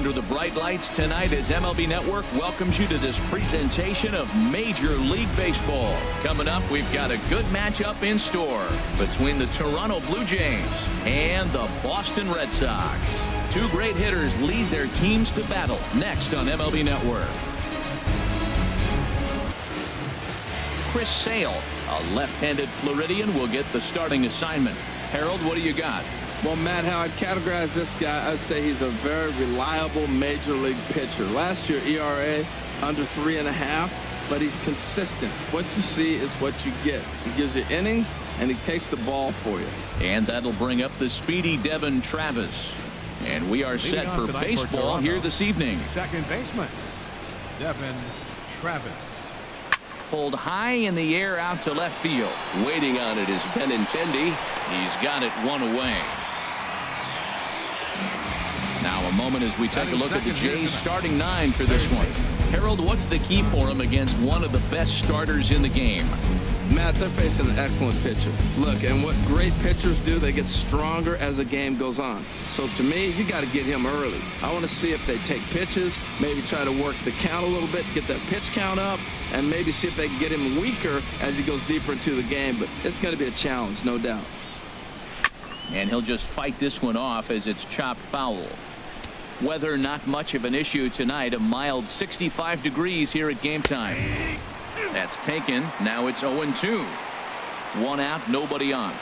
under the bright lights tonight as MLB Network welcomes you to this presentation of Major League Baseball. Coming up, we've got a good matchup in store between the Toronto Blue Jays and the Boston Red Sox. Two great hitters lead their teams to battle next on MLB Network. Chris Sale, a left-handed Floridian, will get the starting assignment. Harold, what do you got? Well, Matt, how I'd categorize this guy, I'd say he's a very reliable major league pitcher. Last year, ERA under 3.5, but he's consistent. What you see is what you get. He gives you innings, and he takes the ball for you. And that'll bring up the speedy Devon Travis. And we are set for baseball here this evening. Second baseman, Devon Travis. Pulled high in the air out to left field. Waiting on it is Benintendi. He's got it one away. Now a moment as we take a look at the Jays starting 9 for this one. Harold, what's the key for him against one of the best starters in the game? Matt, they're facing an excellent pitcher. Look, and what great pitchers do, they get stronger as the game goes on. So to me, you got to get him early. I want to see if they take pitches, maybe try to work the count a little bit, get that pitch count up, and maybe see if they can get him weaker as he goes deeper into the game. But it's going to be a challenge, no doubt. And he'll just fight this one off as it's chopped foul. Weather not much of an issue tonight. A mild 65 degrees here at game time. That's taken. Now it's 0-2. One out, nobody on.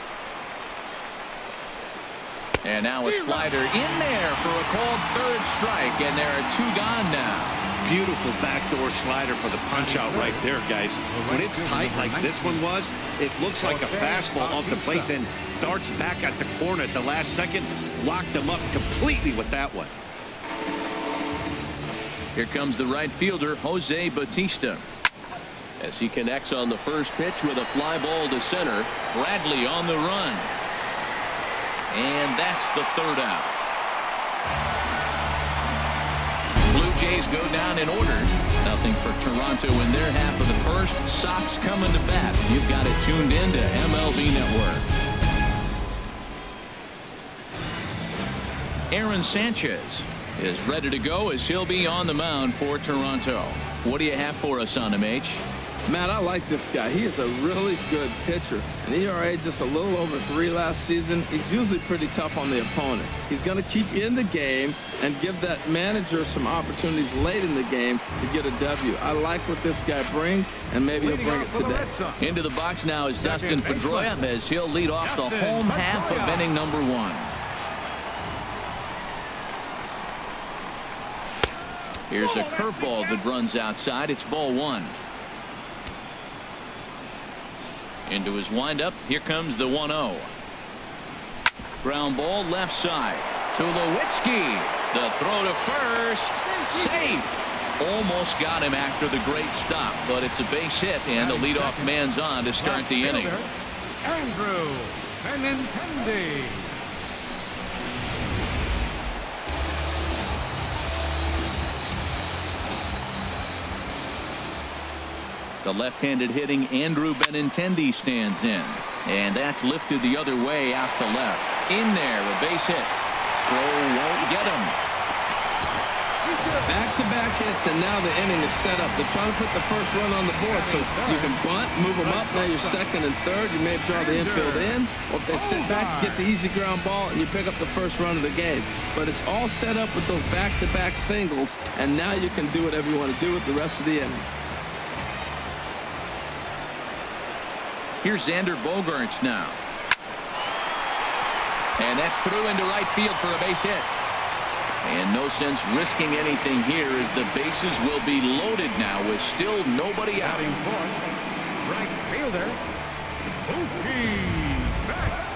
And now a slider in there for a called third strike, and there are 2 gone now. Beautiful backdoor slider for the punch out right there, guys. When it's tight like this one was, it looks like a fastball off the plate, then darts back at the corner at the last second. Locked him up completely with that one. Here comes the right fielder, Jose Bautista. As he connects on the first pitch with a fly ball to center. Bradley on the run. And that's the third out. Blue Jays go down in order. Nothing for Toronto in their half of the first. Sox coming to bat. You've got it tuned in to MLB Network. Aaron Sanchez is ready to go as he'll be on the mound for Toronto. What do you have for us on him, H? Matt, I like this guy. He is a really good pitcher. An ERA just a little over 3 last season. He's usually pretty tough on the opponent. He's going to keep you in the game and give that manager some opportunities late in the game to get a W. I like what this guy brings, and maybe he'll bring it today. Into the box now is Dustin Pedroia as he'll lead off the home half of inning number 1. Here's a curveball that runs outside. It's ball 1. Into his windup. Here comes the 1-0. Ground ball left side. Tulowitzki. The throw to first. Safe. Almost got him after the great stop, but it's a base hit, and the leadoff man's on to start the inning. Andrew Benintendi. The left-handed hitting Andrew Benintendi stands in. And that's lifted the other way out to left. In there, a base hit. Throw won't get him. Back-to-back hits, and now the inning is set up. They're trying to put the first run on the board, so you can bunt, move them up. Now you're second and third. You may draw the infield in, or if they sit back, you get the easy ground ball, and you pick up the first run of the game. But it's all set up with those back-to-back singles, and now you can do whatever you want to do with the rest of the inning. Here's Xander Bogaerts now. And that's through into right field for a base hit. And no sense risking anything here as the bases will be loaded now with still nobody out. Right fielder, Mookie Betts.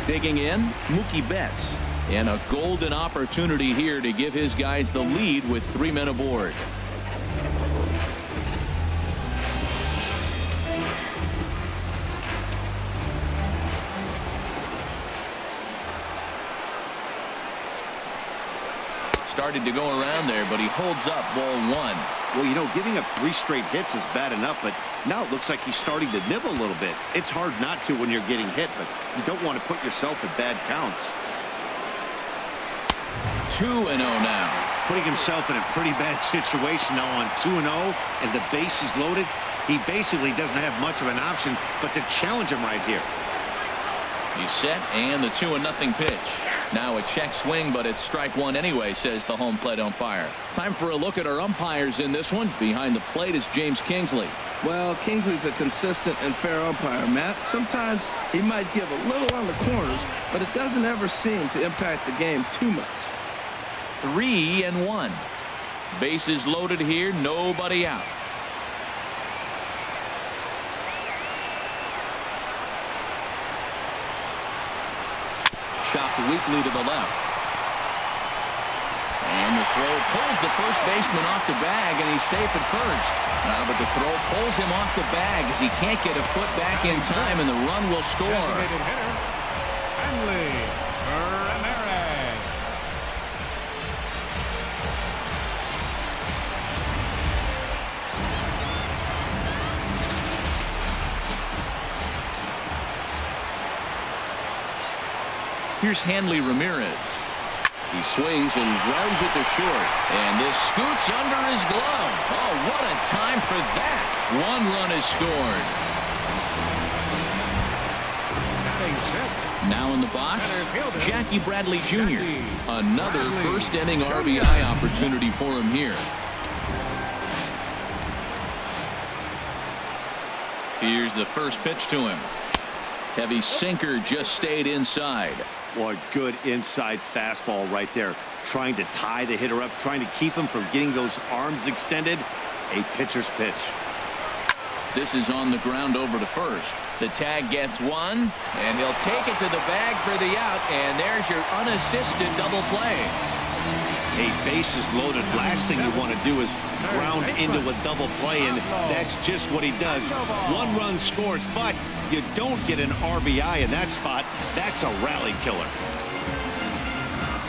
Digging in, Mookie Betts. And a golden opportunity here to give his guys the lead with 3 men aboard. Started to go around there, but he holds up ball 1. Well, you know, giving up 3 straight hits is bad enough, but now it looks like he's starting to nibble a little bit. It's hard not to when you're getting hit, but you don't want to put yourself in bad counts. 2-0 now. Putting himself in a pretty bad situation now on 2-0, and the base is loaded. He basically doesn't have much of an option but to challenge him right here. He's set, and the 2-0 pitch. Now a check swing, but it's strike one anyway, says the home plate umpire. Time for a look at our umpires in this one. Behind the plate is James Kingsley. Well, Kingsley's a consistent and fair umpire, Matt. Sometimes he might give a little on the corners, but it doesn't ever seem to impact the game too much. 3-1. Bases loaded here, nobody out. Chopped weakly to the left. And the throw pulls the first baseman off the bag, and he's safe at first. But the throw pulls him off the bag as he can't get a foot back in time, and the run will score. Designated hitter, Hanley Ramirez. Here's Hanley Ramirez. He swings and grounds it to short. And this scoots under his glove. Oh, what a time for that. One run is scored. Batting sixth. Now in the box, Center fielder, Jackie Bradley Jr. Jackie Another Bradley first inning Jr. RBI opportunity for him here. Here's the first pitch to him. Heavy sinker just stayed inside. Boy, good inside fastball right there. Trying to tie the hitter up, trying to keep him from getting those arms extended. A pitcher's pitch. This is on the ground over to first. The tag gets one, and he'll take it to the bag for the out, and there's your unassisted double play. A bases loaded. Last thing you want to do is ground into a double play, and that's just what he does. One run scores, but you don't get an RBI in that spot. That's a rally killer.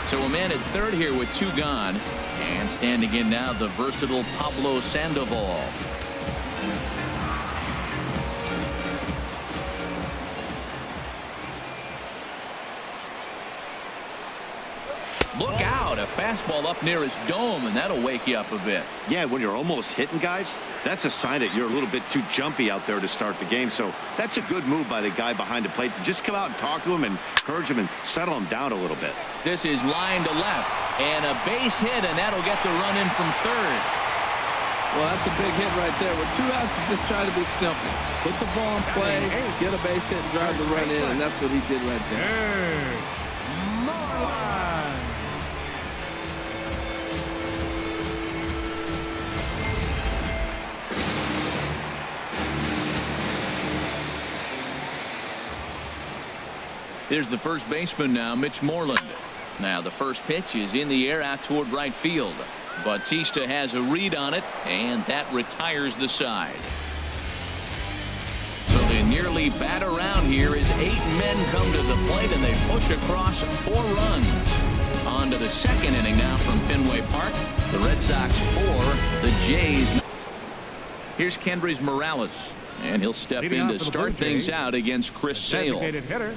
So a man at third here with two gone, and standing in now the versatile Pablo Sandoval. Look out, a fastball up near his dome, and that'll wake you up a bit. Yeah, when you're almost hitting guys, that's a sign that you're a little bit too jumpy out there to start the game. So that's a good move by the guy behind the plate to just come out and talk to him and encourage him and settle him down a little bit. This is line to left, and a base hit, and that'll get the run in from third. Well, that's a big hit right there. With two outs, you just try to be simple. Put the ball in play, get a base hit, and drive the run in, and that's what he did right there. There's the first baseman now, Mitch Moreland. Now the first pitch is in the air out toward right field. Bautista has a read on it, and that retires the side. So they nearly bat around here as 8 men come to the plate, and they push across 4 runs. On to the second inning now from Fenway Park. The Red Sox 4, the Jays. Here's Kendrys Morales, and he'll step in to start things out against Chris Sale. Designated hitter,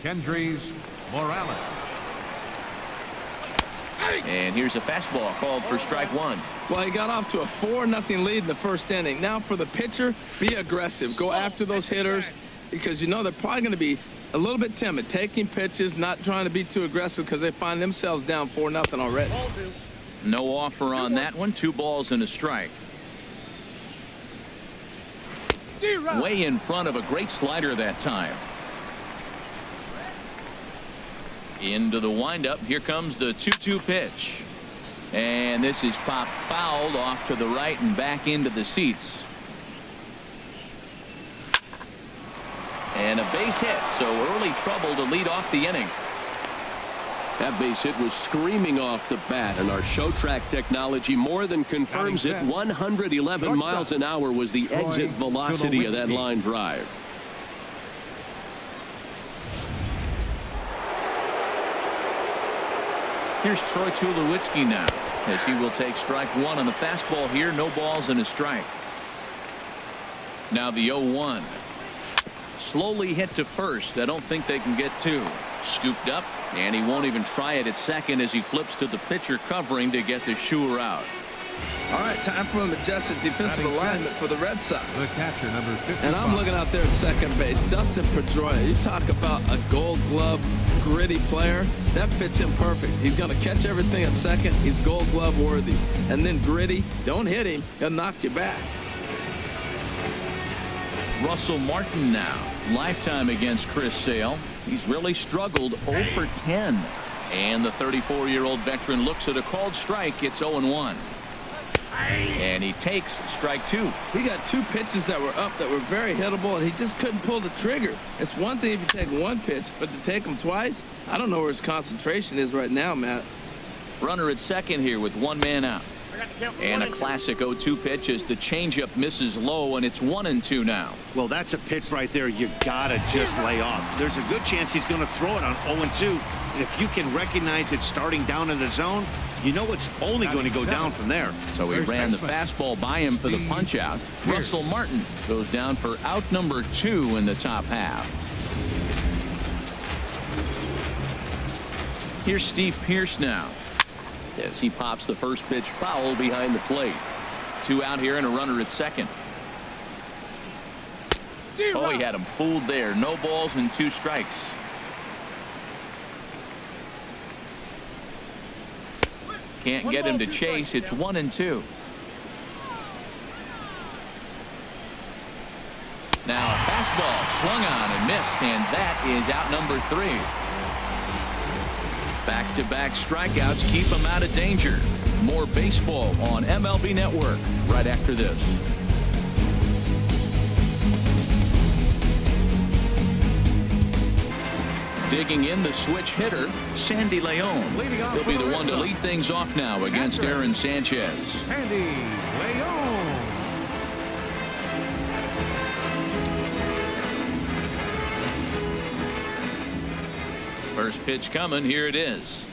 Kendrys Morales. And here's a fastball called for strike one. Well, he got off to a 4-0 lead in the first inning. Now for the pitcher, be aggressive. Go after those hitters because you know they're probably going to be a little bit timid, taking pitches, not trying to be too aggressive because they find themselves down 4-0 already. No offer on that one. 2 balls and a strike. Way in front of a great slider that time. Into the windup. Here comes the 2-2 pitch. And this is popped fouled off to the right and back into the seats. And a base hit. So early trouble to lead off the inning. That base hit was screaming off the bat, and our show track technology more than confirms it. 111 miles an hour was the exit velocity of that line drive. Here's Troy Tulowitzki now, as he will take strike one on the fastball here. No balls and a strike. Now the 0-1. Slowly hit to first. I don't think they can get 2. Scooped up, and he won't even try it at second as he flips to the pitcher covering to get the shooter out. All right, time for a majestic defensive alignment for the Red Sox. The catcher, number 55. And I'm looking out there at second base. Dustin Pedroia. You talk about a Gold Glove gritty player. That fits him perfect. He's going to catch everything at second. He's Gold Glove worthy. And then gritty. Don't hit him. He'll knock you back. Russell Martin now. Lifetime against Chris Sale. He's really struggled 0 for 10. And the 34-year-old veteran looks at a called strike. It's 0-1. And he takes strike 2. He got 2 pitches that were up that were very hittable, and he just couldn't pull the trigger. It's one thing if you take 1 pitch, but to take them twice, I don't know where his concentration is right now, Matt. Runner at second here with 1 man out. And a classic 0-2 pitch as the changeup misses low, and it's 1-2 now. Well, that's a pitch right there you gotta just lay off. There's a good chance he's going to throw it on 0-2. And if you can recognize it starting down in the zone, you know it's only going to go down from there. So he ran the fastball by him for the punch out. Russell Martin goes down for out number 2 in the top half. Here's Steve Pearce now as he pops the first pitch foul behind the plate. 2 out here and a runner at second. Oh, he had him fooled there. No balls and 2 strikes. Can't get him to chase. It's 1-2. Now a fastball swung on and missed, and that is out number 3. Back-to-back strikeouts keep him out of danger. More baseball on MLB Network right after this. Digging in the switch hitter, Sandy Leon. He'll be the one to lead things off now against Aaron Sanchez. Sandy Leon. First pitch coming. Here it is.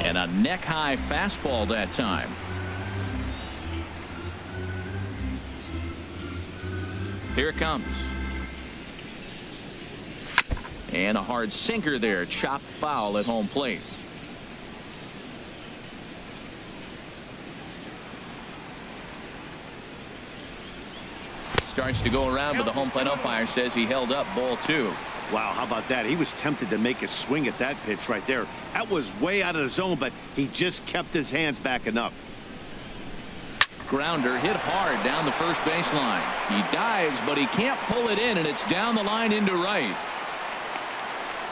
And a neck-high fastball that time. Here it comes. And a hard sinker there, chopped foul at home plate. Starts to go around, but the home plate umpire says he held up ball 2. Wow, how about that? He was tempted to make a swing at that pitch right there. That was way out of the zone, but he just kept his hands back enough. Grounder hit hard down the first baseline. He dives, but he can't pull it in, and it's down the line into right.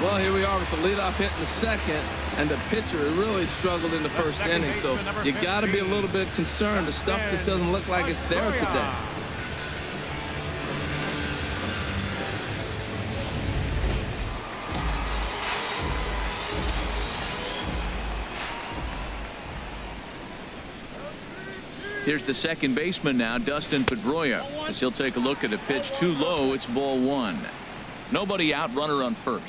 Well, here we are with the leadoff hit in the second, and the pitcher really struggled in the first inning, so you got to be a little bit concerned. The stuff just doesn't look like it's there today. Here's the second baseman now, Dustin Pedroia, as he'll take a look at a pitch too low. It's ball 1. Nobody out, runner on first.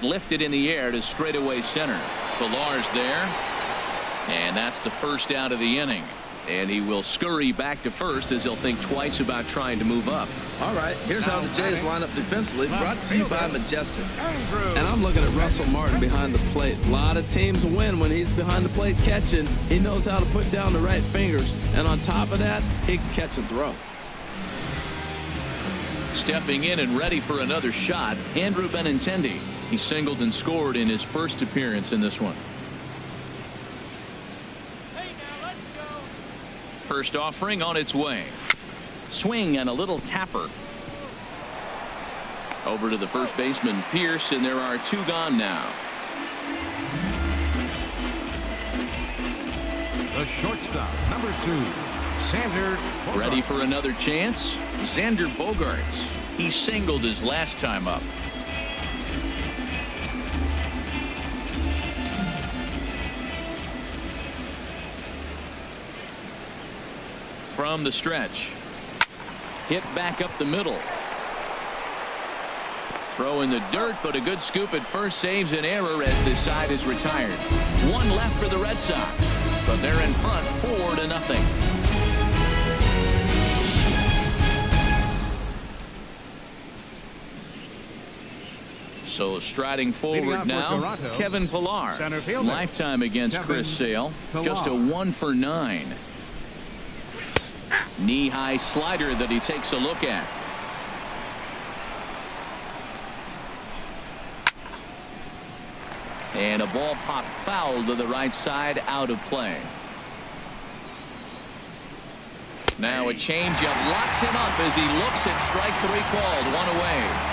Lifted in the air to straightaway center. Pilar's there, and that's the first out of the inning. And he will scurry back to first as he'll think twice about trying to move up. All right, here's how the Jays line up defensively, brought to you by Majestic. And I'm looking at Russell Martin behind the plate. A lot of teams win when he's behind the plate catching. He knows how to put down the right fingers, and on top of that, he can catch and throw. Stepping in and ready for another shot, Andrew Benintendi. He singled and scored in his first appearance in this one. First offering on its way. Swing and a little tapper. Over to the first baseman, Pearce, and there are 2 gone now. The shortstop, number 2, Xander Bogaerts. Ready for another chance? Xander Bogaerts. He singled his last time up. From the stretch. Hit back up the middle. Throw in the dirt, but a good scoop at first saves an error as this side is retired. 1 left for the Red Sox. but they're in front 4-0. So striding forward now, Kevin Pillar. Lifetime against Chris Sale. Just a 1 for 9. Knee-high slider that he takes a look at. And a ball popped foul to the right side, out of play. Now a changeup locks him up as he looks at strike 3 called. 1 away.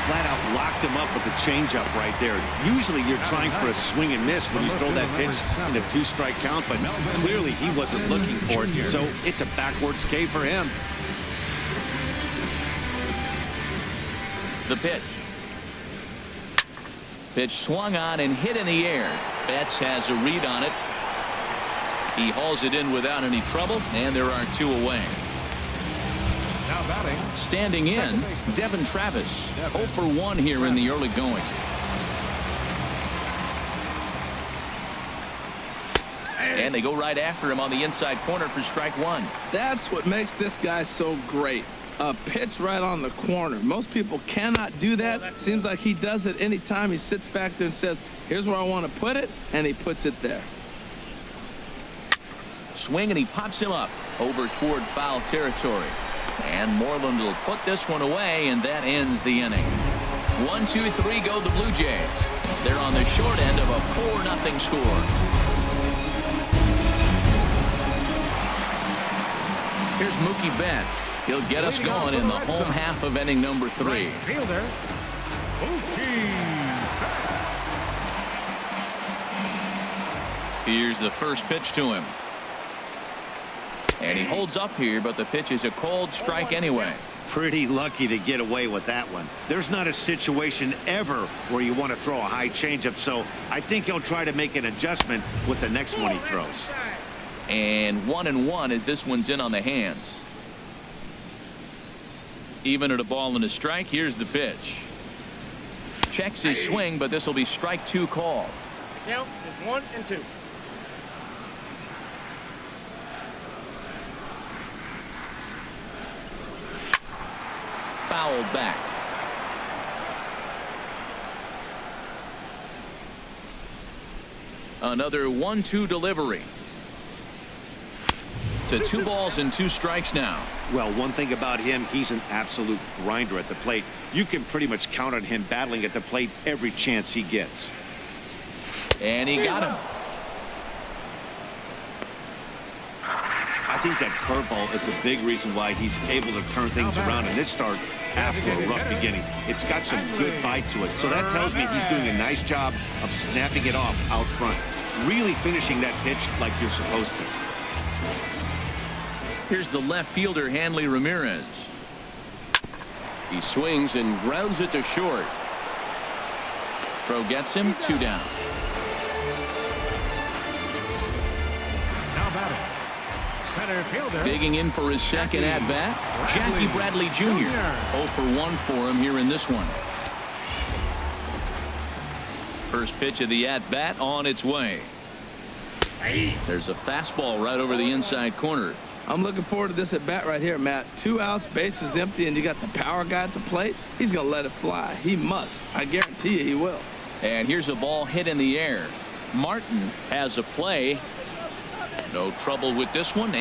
Flat out locked him up with the changeup right there. Usually you're trying for a swing and miss when you throw that pitch in a 2-strike count, but clearly he wasn't looking for it, so it's a backwards K for him. The pitch. Pitch swung on and hit in the air. Betts has a read on it. He hauls it in without any trouble, and there are 2 away. Now batting. Standing in, Devon Travis. 0 for 1 here in the early going. And they go right after him on the inside corner for strike 1. That's what makes this guy so great. A pitch right on the corner. Most people cannot do that. Seems like he does it anytime he sits back there and says, here's where I want to put it, and he puts it there. Swing, and he pops him up over toward foul territory. And Moreland will put this one away, and that ends the inning. 1, 2, 3 go the Blue Jays. They're on the short end of a 4-0 score. Here's Mookie Betts. He'll get us going in the home half of inning number 3. Fielder, Mookie. Here's the first pitch to him. And he holds up here, but the pitch is a called strike anyway. Pretty lucky to get away with that one. There's not a situation ever where you want to throw a high changeup, so I think he'll try to make an adjustment with the next one he throws. And 1-1 as this one's in on the hands. Even at a ball and a strike. Here's the pitch. Checks his swing, but this will be strike 2 called. Count is 1 and 2. Fouled back. Another 1-2 delivery. To 2 balls and 2 strikes now. Well, one thing about him, he's an absolute grinder at the plate. You can pretty much count on him battling at the plate every chance he gets. And he got him. I think that curveball is a big reason why he's able to turn things around in this start after a rough beginning. It's got some good bite to it, so that tells me he's doing a nice job of snapping it off out front, really finishing that pitch like you're supposed to. Here's the left fielder, Hanley Ramirez. He swings and grounds it to short. Throw gets him. 2 down. Now batting. Center fielder. Digging in for his second at bat, Jackie Bradley Jr. 0 for 1 for him here in this one. First pitch of the at bat on its way. There's a fastball right over the inside corner. I'm looking forward to this at bat right here, Matt. 2 outs, bases empty, and you got the power guy at the plate. He's going to let it fly. He must. I guarantee you he will. And here's a ball hit in the air. Martin has a play. No trouble with this one.